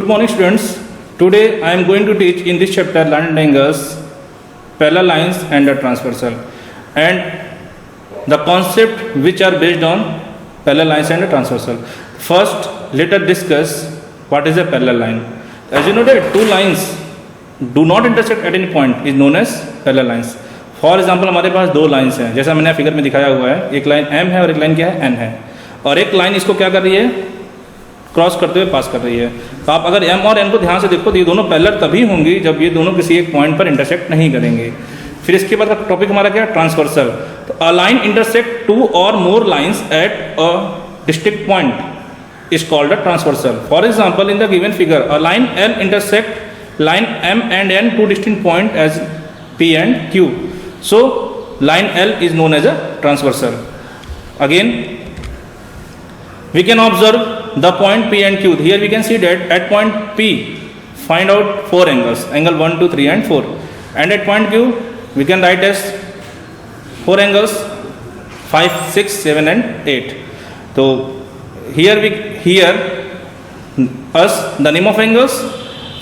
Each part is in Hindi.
Good morning students. Today I am going to teach in this chapter line and angles, parallel lines and the transversal, and the concept which are based on parallel lines and the transversal. First let us discuss what is a parallel line. As you know that two lines do not intersect at any point is known as parallel lines. For example हमारे पास दो लाइन्स हैं, जैसा मैंने फिगर में दिखाया हुआ है, एक लाइन m है और एक लाइन क्या है n है, और एक लाइन इसको क्या कर रही है, क्रॉस करते हुए पास कर रही है. तो आप अगर m और n को ध्यान से देखो तो ये दोनों पैरेलल तभी होंगी जब ये दोनों किसी एक पॉइंट पर इंटरसेक्ट नहीं करेंगे. फिर इसके बाद का टॉपिक हमारा क्या है, ट्रांसवर्सल. तो अ लाइन इंटरसेक्ट टू और more lines at a distinct point is called a transversal. For example in the given figure a line l intersect line m and n two distinct point as p and q. So line L is known as a transversal. Again we can observe the point p and q. Here we can see that at point p find out four angles, angle 1 2 3 and 4, and at point q we can write as four angles 5 6 7 and 8. So here us the name of angles.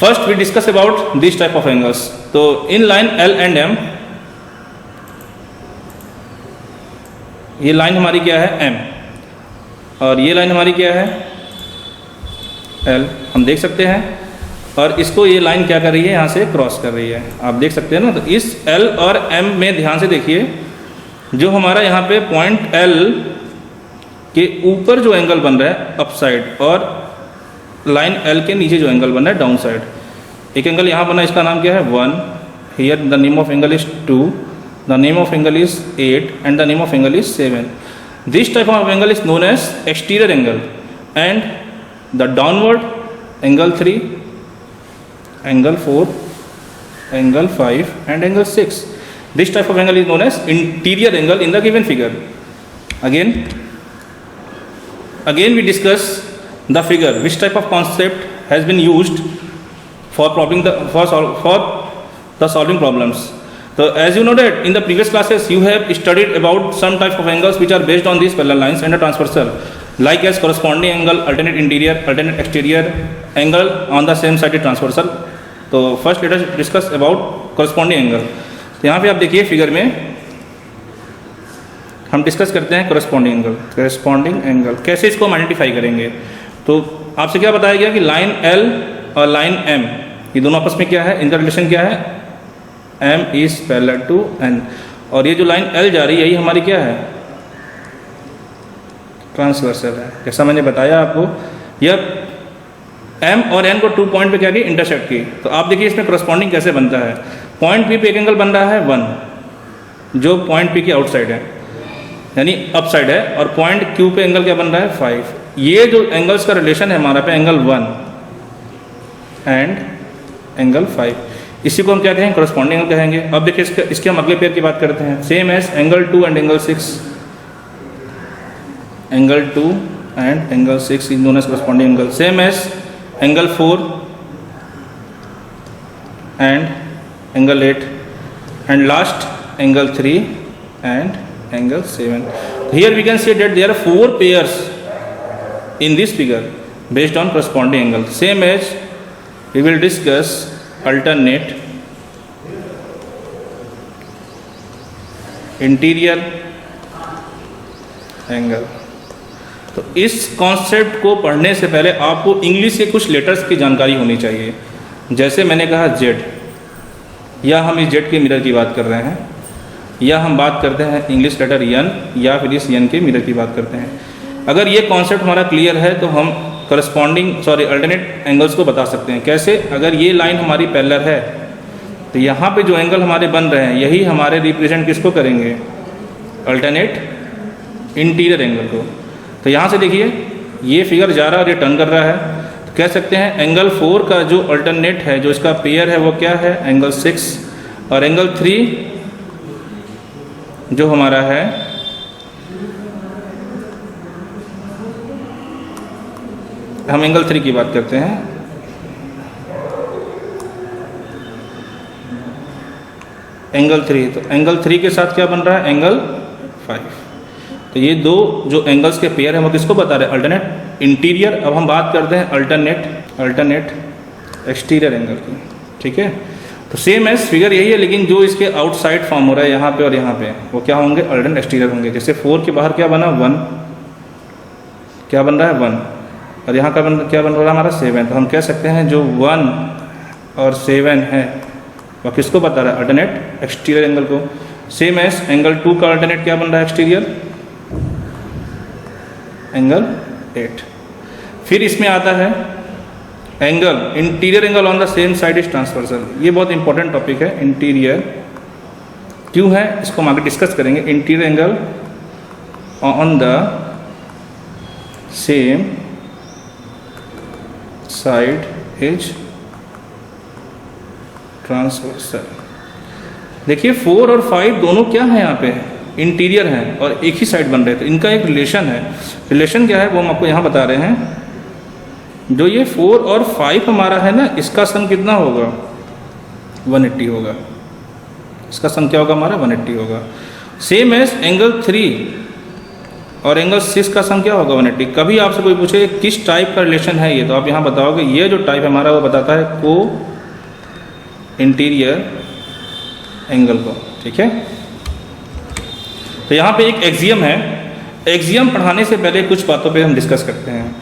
First we discuss about this type of angles. So in line L and M, ये लाइन हमारी क्या है M, और ये लाइन हमारी क्या है L, हम देख सकते हैं, और इसको ये लाइन क्या कर रही है, यहाँ से क्रॉस कर रही है, आप देख सकते हैं ना. तो इस L और M में ध्यान से देखिए, जो हमारा यहाँ पे पॉइंट L के ऊपर जो एंगल बन रहा है अप साइड, और लाइन L के नीचे जो एंगल बन रहा है डाउन साइड. एक एंगल यहाँ बना, इसका नाम क्या है 1, here the name of angle is 2, the name of angle is 8 and the name of angle is 7. This type of angle is known as exterior angle, and the downward angle 3, angle 4, angle 5 and angle 6. This type of angle is known as interior angle in the given figure. Again we discuss the figure, which type of concept has been used for solving problems. So as you know that in the previous classes you have studied about some type of angles which are based on these parallel lines and a transversal, like as corresponding angle, alternate interior, alternate exterior, angle on the same side transversal. तो first let us discuss about corresponding angle. तो यहाँ पे आप देखिए फिगर में हम डिस्कस करते हैं corresponding angle. corresponding angle कैसे इसको हम आइडेंटिफाई करेंगे. तो आपसे क्या बताया गया कि लाइन L और लाइन M ये दोनों आपस में क्या है, इनका रिलेशन क्या है, M is parallel to N, और ये जो लाइन L जा रही है यही हमारी क्या है, ट्रांसवर्सल है. जैसा मैंने बताया आपको, यह M और N को 2 पॉइंट पे क्या की, इंटरसेक्ट की. तो आप देखिए इसमें करस्पॉन्डिंग कैसे बनता है. पॉइंट P पे एक एंगल बन रहा है 1 जो पॉइंट P की आउटसाइड है यानी अप साइड है, और पॉइंट Q पे एंगल क्या बन रहा है 5. ये जो एंगल्स का रिलेशन है हमारा पे एंगल 1 एंड एंगल 5, इसी को हम क्या कहेंगे, करस्पॉन्डिंग एंगल कहेंगे. अब देखिए इसके हम अगले पेयर की बात करते हैं. Same as angle 2 and angle 6, angle 2 and angle 6 is known as corresponding angle. Same as angle 4 and angle 8, and last angle 3 and angle 7. Here we can see that there are 4 pairs in this figure based on corresponding angle. Same as we will discuss alternate interior angle. तो इस कॉन्सेप्ट को पढ़ने से पहले आपको इंग्लिश के कुछ लेटर्स की जानकारी होनी चाहिए. जैसे मैंने कहा Z, या हम इस Z के मिरर की बात कर रहे हैं, या हम बात करते हैं इंग्लिश लेटर N, या फिर इस N के मिरर की बात करते हैं. अगर ये कॉन्सेप्ट हमारा क्लियर है तो हम अल्टरनेट एंगल्स को बता सकते हैं. कैसे, अगर ये लाइन हमारी पैरेलल है तो यहाँ पे जो एंगल हमारे बन रहे हैं यही हमारे रिप्रेजेंट किसको करेंगे, अल्टरनेट इंटीरियर एंगल को. तो यहाँ से देखिए ये फिगर जा रहा है और ये टर्न कर रहा है, तो कह सकते हैं एंगल 4 का जो अल्टरनेट है, जो इसका पेयर है वो क्या है, एंगल 6, और एंगल 3 जो हमारा है हम एंगल 3 की बात करते हैं. एंगल 3, तो एंगल 3 के साथ क्या बन रहा है, एंगल 5. तो ये दो जो एंगल्स के पेयर हैं वो किसको बता रहे हैं, अल्टरनेट इंटीरियर. अब हम बात करते हैं अल्टरनेट एक्सटीरियर एंगल की, ठीक है। तो सेम एज फिगर यही है, लेकिन जो इसके आउटसाइड फॉर्म हो रहा है यहाँ पे और यहाँ पे, वो क्या होंगे, अल्टरनेट एक्सटीरियर होंगे। जैसे 4 के बाहर क्या बना 1, क्या बन रहा है 1, और यहाँ का क्या बन रहा है हमारा 7। तो हम कह सकते हैं जो 1 और 7 है वह किसको बता रहा है, अल्टरनेट एक्सटीरियर एंगल को। सेम एज एंगल 2 का अल्टरनेट क्या बन रहा है एक्सटीरियर, एंगल 8। फिर इसमें आता है angle, interior angle on the same side is transversal. ये बहुत इंपॉर्टेंट टॉपिक है, इंटीरियर क्यों है इसको हम आगे डिस्कस करेंगे। Interior angle on the same side is transversal. देखिए 4 और 5 दोनों क्या है, यहाँ पे इंटीरियर हैं और एक ही साइड बन रहे, तो इनका एक रिलेशन है। रिलेशन क्या है वो हम आपको यहाँ बता रहे हैं। जो ये 4 और 5 हमारा है ना, इसका सम कितना होगा, 180 होगा। इसका सम क्या होगा हमारा, 180 होगा। सेम एज एंगल 3 और एंगल 6 का सम क्या होगा, 180। कभी आपसे कोई पूछे किस टाइप का रिलेशन है ये, तो आप यहाँ बताओगे ये जो टाइप हमारा वो बताता है को इंटीरियर एंगल को, ठीक है। तो यहाँ पे एक एक्सियम है। एक्सियम पढ़ाने से पहले कुछ बातों पे हम डिस्कस करते हैं।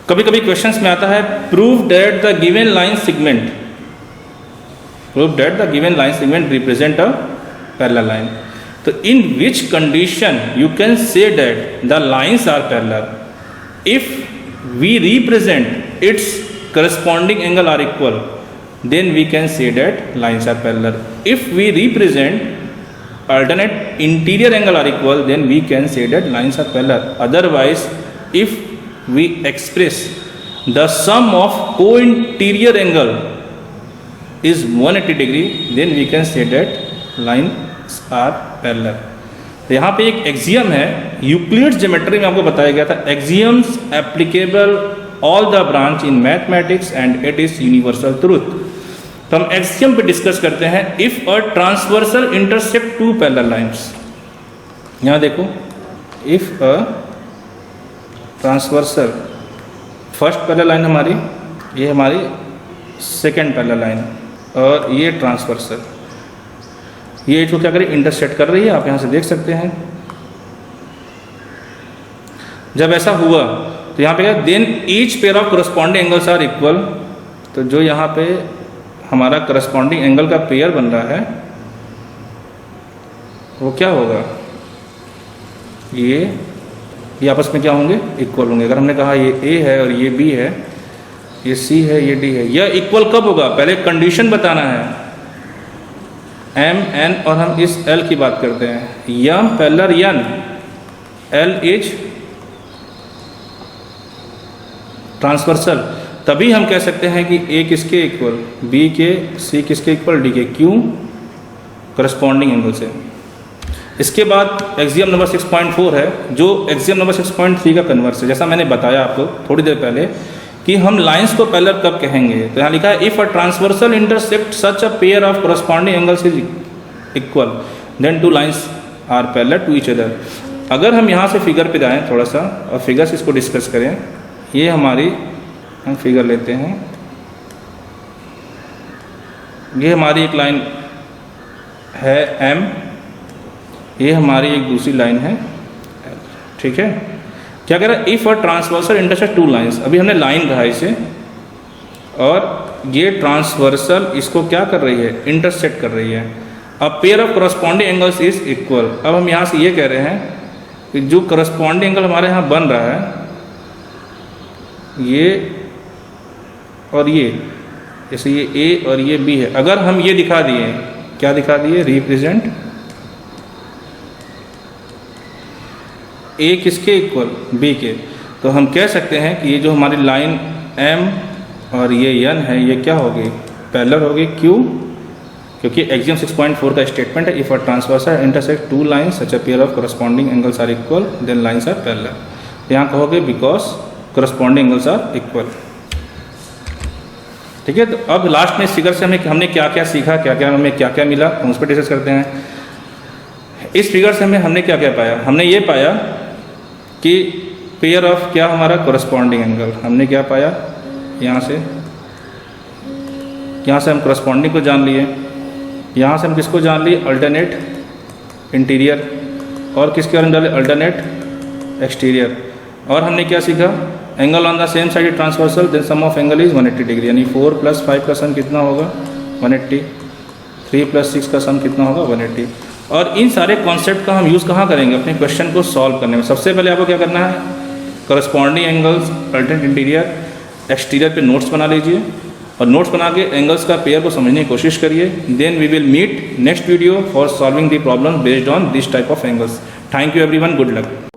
कभी कभी क्वेश्चंस में आता है prove that the given line segment, prove that the given line segment represent a parallel line. तो in which condition you can say that the lines are parallel. If we represent its corresponding angle are equal, then we can say that lines are parallel. If we represent alternate interior angle are equal, then we can say that lines are parallel. Otherwise, if we express the sum of co-interior angle is 180 degree, then we can say that lines are parallel. तो यहाँ पे एक एक्सियम है, यूक्लिड्स ज्योमेट्री में आपको बताया गया था, axioms applicable all the branch in mathematics and it is universal truth. तो हम एक्सियम पे डिस्कस करते हैं। If a transversal intersect 2 parallel lines, यहाँ देखो, if a transversal, first parallel line हमारी, ये हमारी सेकेंड पैरेलल लाइन, और ये ट्रांसवर्सल, ये जो क्या करें इंटरसेक्ट कर रही है, आप यहाँ से देख सकते हैं। जब ऐसा हुआ तो यहाँ पे क्या, then each pair of corresponding angles are equal. तो जो यहाँ पे हमारा करस्पॉन्डिंग एंगल का पेयर बन रहा है वो क्या होगा, ये आपस में क्या होंगे, इक्वल होंगे। अगर हमने कहा ये ए है और ये बी है, ये सी है, ये डी है, यह इक्वल कब होगा, पहले कंडीशन बताना है। एम एन, और हम इस एल की बात करते हैं, m parallel n, l is transversal. तभी हम कह सकते हैं कि ए किसके इक्वल, बी के, सी किसके इक्वल, डी के। क्यों, करस्पॉन्डिंग एंगल से। इसके बाद एक्सियम नंबर 6.4 है, जो एक्सियम नंबर 6.3 का कन्वर्स है। जैसा मैंने बताया आपको थोड़ी देर पहले कि हम लाइंस को पैरेलल कब कहेंगे, तो यहाँ लिखा है if a transversal intersect such a pair of corresponding angles is equal, then 2 lines are parallel to each other. अगर हम यहाँ से फिगर पे जाएँ थोड़ा सा और फिगर्स इसको डिस्कस करें, ये हमारी, हम फिगर लेते हैं, ये हमारी एक लाइन है एम, ये हमारी एक दूसरी लाइन है एल, ठीक है। क्या कह रहा है, if a transversal intersect 2 lines, अभी हमने लाइन कहा इसे, और ये ट्रांसवर्सल इसको क्या कर रही है, इंटरसेक्ट कर रही है। अब pair of corresponding angles is equal. अब हम यहाँ से ये कह रहे हैं कि जो करस्पॉन्डिंग एंगल हमारे यहाँ बन रहा है, ये और ये, जैसे ये ए और ये बी है, अगर हम ये दिखा दिए, क्या दिखा दिए, रिप्रेजेंट ए किसके इक्वल, बी के, तो हम कह सकते हैं कि ये जो हमारी लाइन एम और ये एन है, ये क्या होगी, पैरेलल होगी। क्यों, क्योंकि एक्सियम 6.4 का स्टेटमेंट है if a transversal intersect 2 lines such a pair of corresponding angles are equal, then lines are parallel. यहाँ कहोगे because corresponding angles are equal, ठीक है। तो अब लास्ट में इस फिगर से हमने क्या क्या सीखा, हमें क्या क्या मिला, हम उस पर डिस्कस करते हैं। इस फिगर से हमने क्या क्या पाया, हमने ये पाया कि पेयर ऑफ क्या हमारा करस्पॉन्डिंग एंगल, हमने क्या पाया यहाँ से यहाँ से हम करस्पॉन्डिंग को जान लिए, यहाँ से हम किसको जान लिए, अल्टरनेट इंटीरियर, और किसके बारे में डाले, अल्टरनेट एक्सटीरियर। और हमने क्या सीखा, angle on the same side transversal then sum of angle is 180 degree, यानी 4 + 5 का सम कितना होगा 180, 3 + 6 का सम कितना होगा 180। और इन सारे कॉन्सेप्ट का हम यूज़ कहाँ करेंगे, अपने क्वेश्चन को सॉल्व करने में। सबसे पहले आपको क्या करना है, corresponding angles, alternate interior, exterior पे नोट्स बना लीजिए, और नोट्स बना के एंगल्स का पेयर को समझने की कोशिश करिए। Then we will meet next video for solving the problem based on this type of angles. Thank you everyone, good luck.